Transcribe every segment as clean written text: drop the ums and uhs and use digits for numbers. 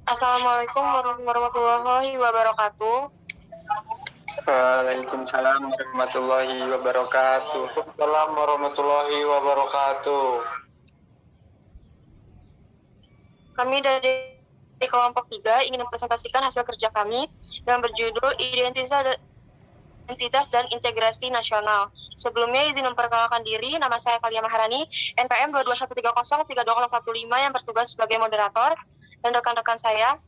Assalamualaikum warahmatullahi wabarakatuh. Waalaikumsalam warahmatullahi wabarakatuh. Waalaikumsalam warahmatullahi wabarakatuh. Kami dari kelompok 3 ingin mempresentasikan hasil kerja kami yang berjudul Identitas dan Integrasi Nasional. Sebelumnya izin memperkenalkan diri, nama saya Kalia Maharani, NPM 221303215 yang bertugas sebagai moderator, dan rekan-rekan saya.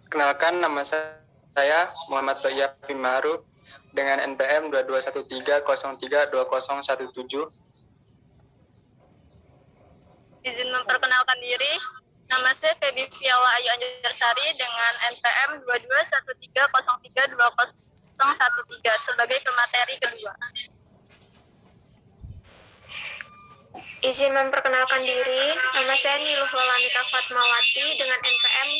Kenalkan, nama saya Muhammad Thoyyab Ma'ruf dengan NPM 2213032017. Izin memperkenalkan diri, nama saya Febi Fiala Ayu Anjarsari dengan NPM 2213032013 sebagai pemateri kedua. Izin memperkenalkan diri, nama saya Niluh Lolamita Fatmawati dengan NPM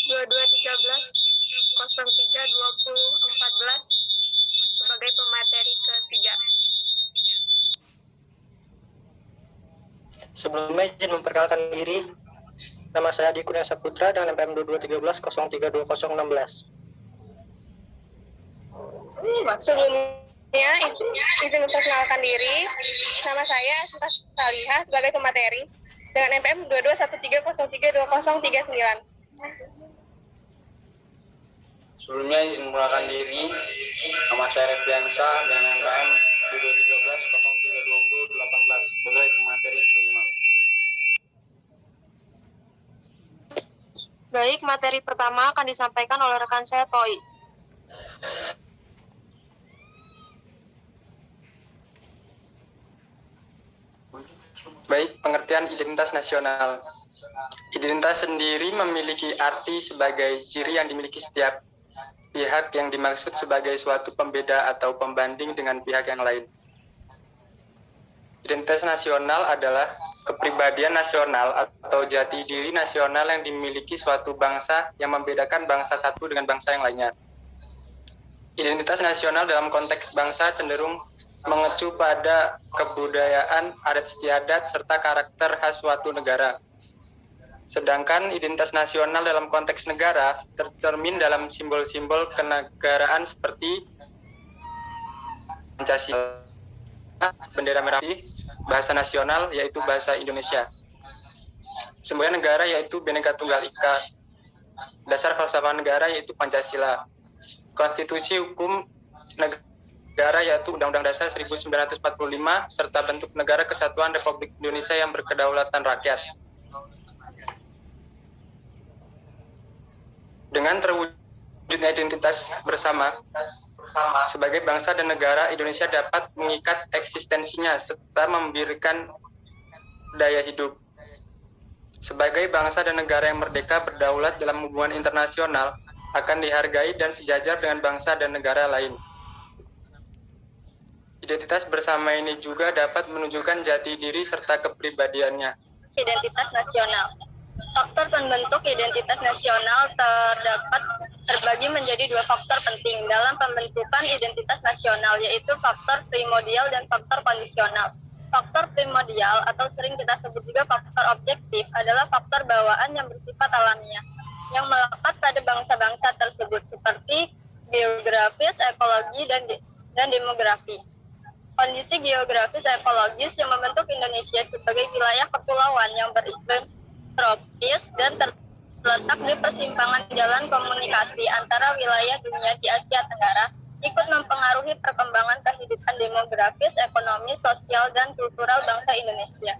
2213032014 sebagai pemateri ketiga. Sebelumnya izin memperkenalkan diri, nama saya Adi Kurnia Saputra dengan NPM 2213032016. Sebelumnya izin memperkenalkan diri, nama saya Sinta Saliha sebagai pemateri dengan NPM 2213032039. Sebelumnya izin memperkenalkan diri, nama saya Refliansa dengan NPM 2213032018 sebagai pemateri kelima. Baik, materi pertama akan disampaikan oleh rekan saya Toi. Baik, pengertian identitas nasional. Identitas sendiri memiliki arti sebagai ciri yang dimiliki setiap pihak yang dimaksud sebagai suatu pembeda atau pembanding dengan pihak yang lain. Identitas nasional adalah kepribadian nasional atau jati diri nasional yang dimiliki suatu bangsa yang membedakan bangsa satu dengan bangsa yang lainnya. Identitas nasional dalam konteks bangsa cenderung mengecu pada kebudayaan, adat istiadat, serta karakter khas suatu negara. Sedangkan identitas nasional dalam konteks negara tercermin dalam simbol-simbol kenegaraan seperti Pancasila, bendera merah putih, bahasa nasional yaitu bahasa Indonesia, semboyan negara yaitu Bhinneka Tunggal Ika, dasar falsafah negara yaitu Pancasila, konstitusi hukum negara yaitu Undang-Undang Dasar 1945, serta bentuk negara kesatuan Republik Indonesia yang berkedaulatan rakyat. Dengan terwujudnya identitas bersama sebagai bangsa dan negara, Indonesia dapat mengikat eksistensinya serta memberikan daya hidup. Sebagai bangsa dan negara yang merdeka berdaulat dalam hubungan internasional, akan dihargai dan sejajar dengan bangsa dan negara lain. Identitas bersama ini juga dapat menunjukkan jati diri serta kepribadiannya. Identitas nasional. Faktor pembentuk identitas nasional terbagi menjadi dua faktor penting dalam pembentukan identitas nasional, yaitu faktor primordial dan faktor kondisional. Faktor primordial atau sering kita sebut juga faktor objektif adalah faktor bawaan yang bersifat alamiah, yang melekat pada bangsa-bangsa tersebut seperti geografis, ekologi, dan demografi. Kondisi geografis ekologis yang membentuk Indonesia sebagai wilayah kepulauan yang beriklim tropis dan terletak di persimpangan jalan komunikasi antara wilayah dunia di Asia Tenggara, ikut mempengaruhi perkembangan kehidupan demografis, ekonomi, sosial, dan kultural bangsa Indonesia.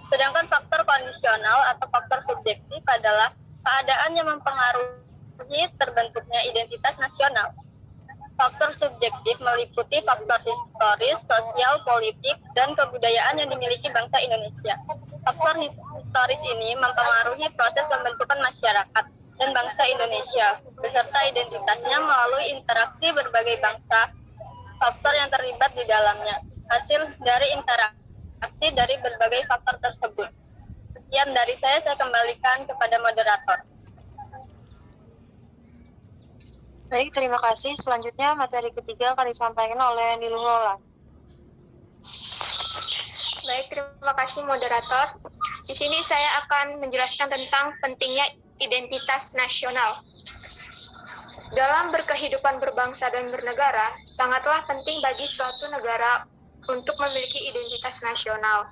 Sedangkan faktor kondisional atau faktor subjektif adalah keadaan yang mempengaruhi terbentuknya identitas nasional. Faktor subjektif meliputi faktor historis, sosial, politik, dan kebudayaan yang dimiliki bangsa Indonesia. Faktor historis ini mempengaruhi proses pembentukan masyarakat dan bangsa Indonesia, beserta identitasnya melalui interaksi berbagai bangsa, faktor yang terlibat di dalamnya, hasil dari interaksi dari berbagai faktor tersebut. Sekian dari saya kembalikan kepada moderator. Baik, terima kasih. Selanjutnya materi ketiga akan disampaikan oleh Niluh Lola. Baik, terima kasih moderator. Di sini saya akan menjelaskan tentang pentingnya identitas nasional. Dalam berkehidupan berbangsa dan bernegara, sangatlah penting bagi suatu negara untuk memiliki identitas nasional.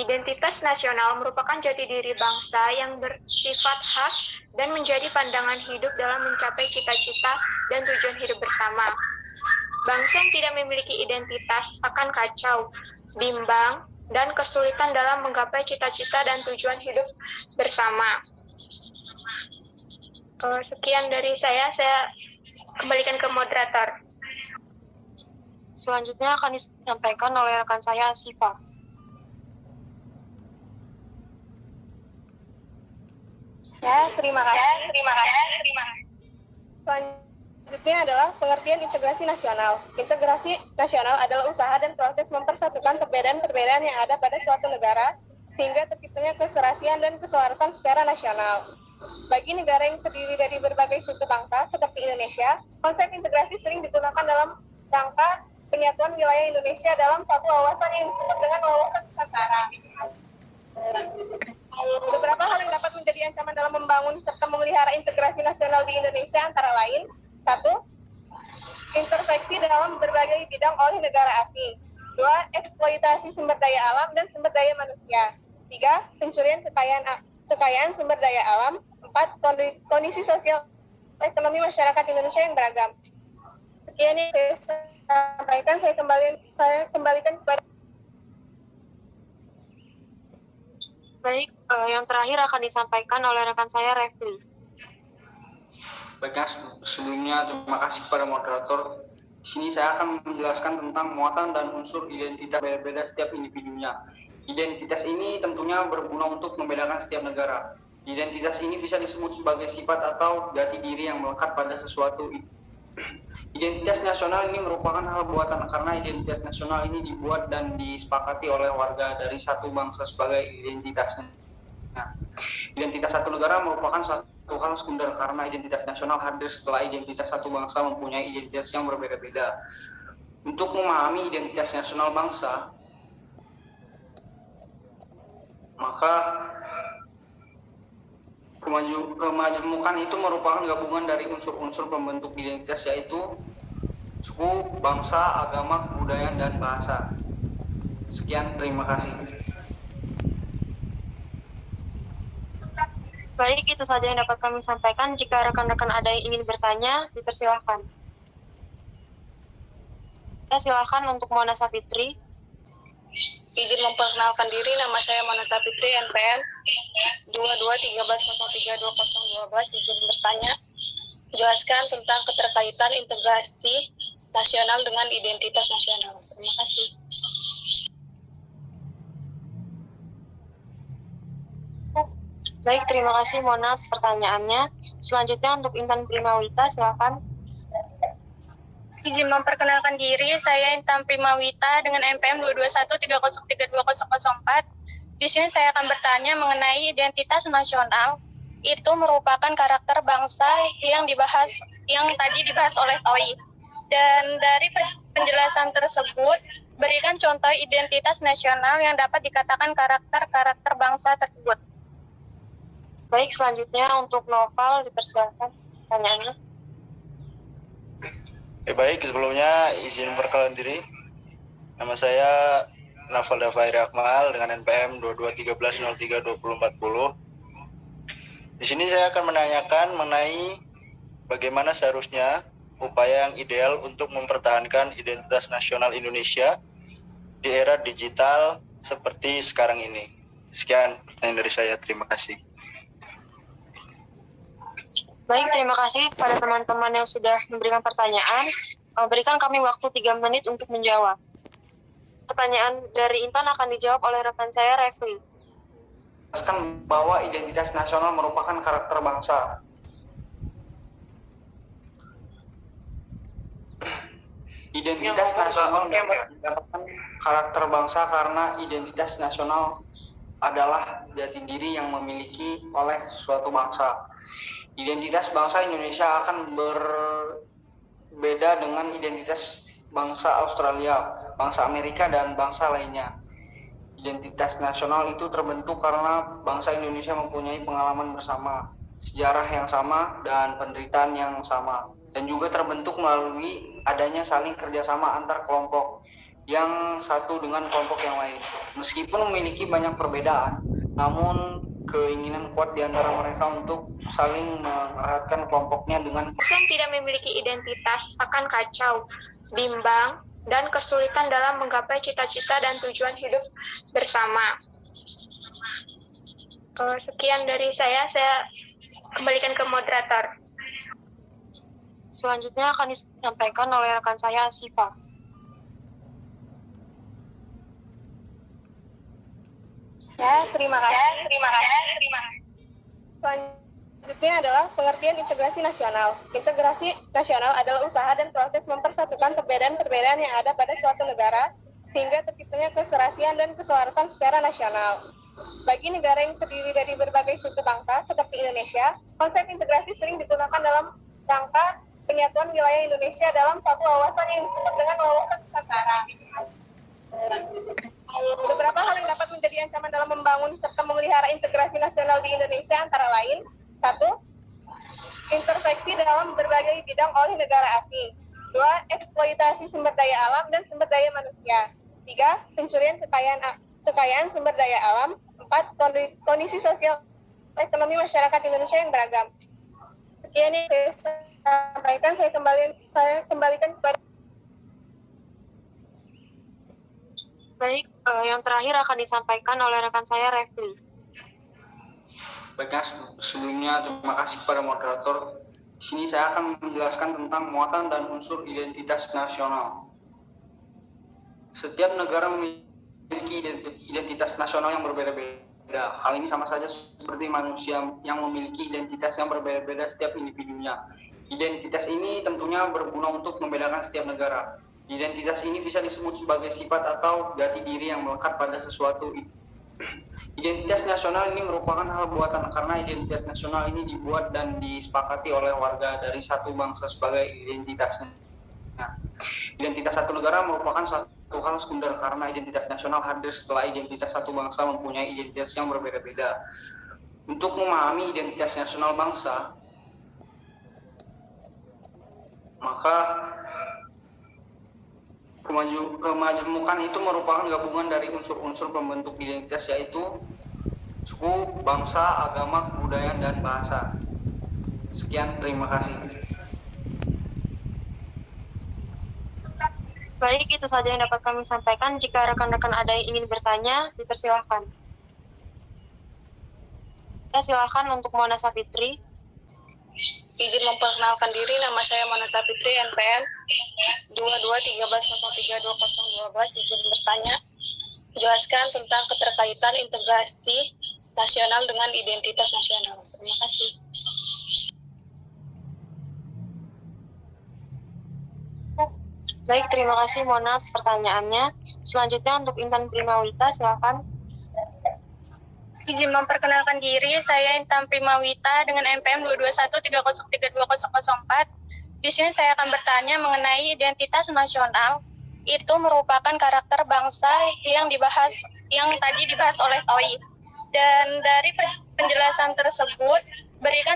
Identitas nasional merupakan jati diri bangsa yang bersifat khas dan menjadi pandangan hidup dalam mencapai cita-cita dan tujuan hidup bersama. Bangsa yang tidak memiliki identitas akan kacau, bimbang, dan kesulitan dalam menggapai cita-cita dan tujuan hidup bersama. Sekian dari saya kembalikan ke moderator. Selanjutnya akan disampaikan oleh rekan saya, Siva. Ya, terima kasih. Selanjutnya adalah pengertian integrasi nasional. Integrasi nasional adalah usaha dan proses mempersatukan perbedaan-perbedaan yang ada pada suatu negara sehingga terciptanya keserasian dan keselarasan secara nasional. Bagi negara yang terdiri dari berbagai suku bangsa seperti Indonesia, konsep integrasi sering digunakan dalam rangka penyatuan wilayah Indonesia dalam satu wawasan yang disebut dengan wawasan Nusantara. Beberapa hal yang dapat menjadi ancaman dalam membangun serta memelihara integrasi nasional di Indonesia antara lain: 1. Intervensi dalam berbagai bidang oleh negara asing. 2. Eksploitasi sumber daya alam dan sumber daya manusia. 3. Pencurian kekayaan sumber daya alam. 4. Kondisi sosial ekonomi masyarakat Indonesia yang beragam. Sekian yang saya sampaikan, saya kembalikan kepada. Baik, yang terakhir akan disampaikan oleh rekan saya, Refli. Baiknya, sebelumnya terima kasih kepada moderator. Di sini saya akan menjelaskan tentang muatan dan unsur identitas berbeda setiap individunya. Identitas ini tentunya berguna untuk membedakan setiap negara. Identitas ini bisa disebut sebagai sifat atau jati diri yang melekat pada sesuatu. Identitas nasional ini merupakan hal buatan karena identitas nasional ini dibuat dan disepakati oleh warga dari satu bangsa sebagai identitasnya. Nah, identitas satu negara merupakan satu hal sekunder karena identitas nasional hadir setelah identitas satu bangsa mempunyai identitas yang berbeda-beda. Untuk memahami identitas nasional bangsa, maka kemajemukan itu merupakan gabungan dari unsur-unsur pembentuk identitas, yaitu suku, bangsa, agama, kebudayaan, dan bahasa. Sekian, terima kasih. Baik, itu saja yang dapat kami sampaikan. Jika rekan-rekan ada yang ingin bertanya, dipersilahkan. Ya, silakan untuk Mona Sapitri. Izin memperkenalkan diri, nama saya Mona Sapitri, NPM 2213032012. Izin bertanya, jelaskan tentang keterkaitan integrasi nasional dengan identitas nasional. Terima kasih. Baik, terima kasih Mona atas pertanyaannya. Selanjutnya untuk Intan Primawita, silakan. Izin memperkenalkan diri, saya Intan Primawita dengan NPM 22130320004. Di sini saya akan bertanya mengenai identitas nasional. Itu merupakan karakter bangsa yang tadi dibahas oleh Toi. Dan dari penjelasan tersebut, berikan contoh identitas nasional yang dapat dikatakan karakter bangsa tersebut. Baik, selanjutnya untuk Noval, dipersilakan pertanyaannya. Baik, sebelumnya izin memperkenalkan diri. Nama saya Noval Dafairi Akmal dengan NPM 2213032040. Di sini saya akan menanyakan mengenai bagaimana seharusnya upaya yang ideal untuk mempertahankan identitas nasional Indonesia di era digital seperti sekarang ini. Sekian pertanyaan dari saya, terima kasih. Baik, terima kasih kepada teman-teman yang sudah memberikan pertanyaan. Berikan kami waktu 3 menit untuk menjawab. Pertanyaan dari Intan akan dijawab oleh rekan saya, Refli. Jelaskan bahwa identitas nasional merupakan karakter bangsa. Identitas nasional mendapatkan karakter bangsa karena identitas nasional adalah jati diri yang memiliki oleh suatu bangsa. Identitas bangsa Indonesia akan berbeda dengan identitas bangsa Australia, bangsa Amerika, dan bangsa lainnya. identitas nasional itu terbentuk karena bangsa Indonesia mempunyai pengalaman bersama, sejarah yang sama, dan penderitaan yang sama. Dan juga terbentuk melalui adanya saling kerjasama antar kelompok yang satu dengan kelompok yang lain. Meskipun memiliki banyak perbedaan, namun keinginan kuat di antara mereka untuk saling mengeratkan kelompoknya dengan yang tidak memiliki identitas akan kacau, bimbang, dan kesulitan dalam menggapai cita-cita dan tujuan hidup bersama. Sekian dari saya kembalikan ke moderator. Selanjutnya akan disampaikan oleh rekan saya, Siva. Ya, terima kasih. Selanjutnya adalah pengertian integrasi nasional. Integrasi nasional adalah usaha dan proses mempersatukan perbedaan-perbedaan yang ada pada suatu negara sehingga terciptanya keserasian dan keselarasan secara nasional. Bagi negara yang terdiri dari berbagai suku bangsa seperti Indonesia, konsep integrasi sering digunakan dalam rangka penyatuan wilayah Indonesia dalam satu wawasan yang disebut dengan wawasan Nusantara. Beberapa hal yang dapat menjadi ancaman dalam membangun serta memelihara integrasi nasional di Indonesia antara lain: 1. Intervensi dalam berbagai bidang oleh negara asing. 2. Eksploitasi sumber daya alam dan sumber daya manusia. 3. Pencurian kekayaan sumber daya alam. 4. Kondisi sosial ekonomi masyarakat Indonesia yang beragam. Sekian yang saya sampaikan, saya kembalikan kepada. Baik, yang terakhir akan disampaikan oleh rekan saya, Refli. Baiknya, sebelumnya terima kasih kepada moderator. Di sini saya akan menjelaskan tentang muatan dan unsur identitas nasional. Setiap negara memiliki identitas nasional yang berbeda-beda. Hal ini sama saja seperti manusia yang memiliki identitas yang berbeda-beda setiap individunya. Identitas ini tentunya berguna untuk membedakan setiap negara. Identitas ini bisa disebut sebagai sifat atau jati diri yang melekat pada sesuatu. Identitas nasional ini merupakan hal buatan karena identitas nasional ini dibuat dan disepakati oleh warga dari satu bangsa sebagai identitasnya. Nah, identitas satu negara merupakan satu hal sekunder karena identitas nasional hadir setelah identitas satu bangsa mempunyai identitas yang berbeda-beda. Untuk memahami identitas nasional bangsa, maka kemajemukan itu merupakan gabungan dari unsur-unsur pembentuk identitas, yaitu suku, bangsa, agama, kebudayaan, dan bahasa. Sekian, terima kasih. Baik, itu saja yang dapat kami sampaikan. Jika rekan-rekan ada yang ingin bertanya, dipersilahkan. Silakan untuk Mona Sapitri. Izin memperkenalkan diri, nama saya Mona Sapitri, NPM 2213032012. Izin bertanya, jelaskan tentang keterkaitan integrasi nasional dengan identitas nasional. Terima kasih. Baik, terima kasih Mona atas pertanyaannya. Selanjutnya untuk Intan Primawita, silakan. Izin memperkenalkan diri, saya Intan Primawita dengan NPM 22130320004. Di sini saya akan bertanya mengenai identitas nasional. Itu merupakan karakter bangsa yang tadi dibahas oleh Toi. Dan dari penjelasan tersebut, berikan